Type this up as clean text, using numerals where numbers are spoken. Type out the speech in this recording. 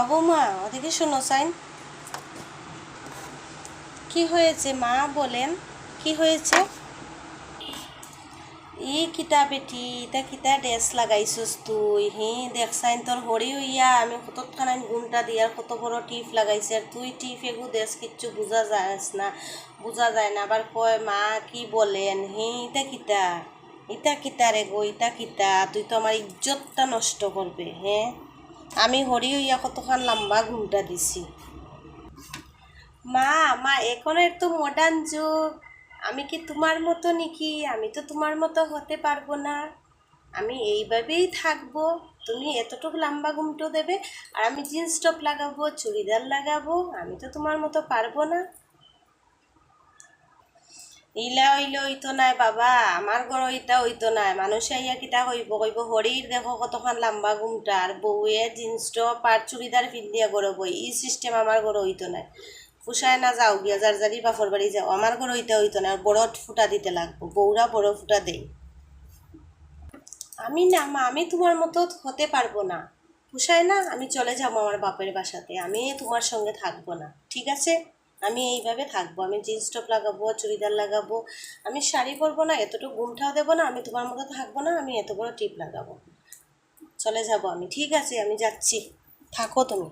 বৌমা ওদিকে শোনো সাইন, কি হয়েছে মা বলেন, কি হয়েছে? ই কিতা বেটি, ইটা কিতা ড্রেস লাগাইছস তুই? দেখ সাইন তোর হরি হইয়া আমি কতখানাইন গুণটা দিয়ার কত বড় টিপ লাগাইছে, আর তুই টিপ এগু দেশ কিচ্ছু বোঝা যাস না, বোঝা যায় না। আবার কয় মা কি বলেন, ইটা কিতা, ইটা কিতা রে গো, ইটা কিতা? তুই তো আমার ইজ্জতটা নষ্ট করবে। আমি হরি হইয়া কতখান লম্বা ঘুমটা দিছি। মা মা এখনের তো মডার্ন যুগ, আমি কি তোমার মতো নাকি? আমি তো তোমার মতো হতে পারবো না, আমি এইভাবেই থাকবো। তুমি এতটুকু লম্বা ঘুমটো দেবে আর আমি জিন্স টপ লাগাবো, চুড়িদার লাগাবো, আমি তো তোমার মতো পারবো না। ইলা হইলে হইতো নাই বাবা, আমার ঘর ইটা হইতো নাই। মানুষে আইয়া কিতা কইব, কইব হরির দেখো কতখান লম্বা ঘুমটা, আর বউয়ে জিন্স টপ আর চুড়িদার পিন্ধিয়া ঘরে বই। ই সিস্টেম আমার ঘরে হইতো নাই। ফুসায় না যাও গিয়া যার যারি বাপর বাড়ি যাও, আমার ঘরে হইতো না। বড় ফুটা দিতে লাগবো, বউরা বড় ফুটা দেই। আমি না মা, আমি তোমার মতো হতে পারবো না। পুষায় না, আমি চলে যাবো আমার বাপের বাসাতে, আমি তোমার সঙ্গে থাকবো না, ঠিক আছে? আমি এইভাবে থাকবো, আমি জিন্স টপ লাগাবো, চুড়িদার লাগাবো, আমি শাড়ি পরবো না, এতটুকু ঘুমটাও দেবো না, আমি তোমার মতো থাকবো না, আমি এত বড় টিপ লাগাবো, চলে যাব আমি। ঠিক আছে, আমি যাচ্ছি, থাকো তুমি।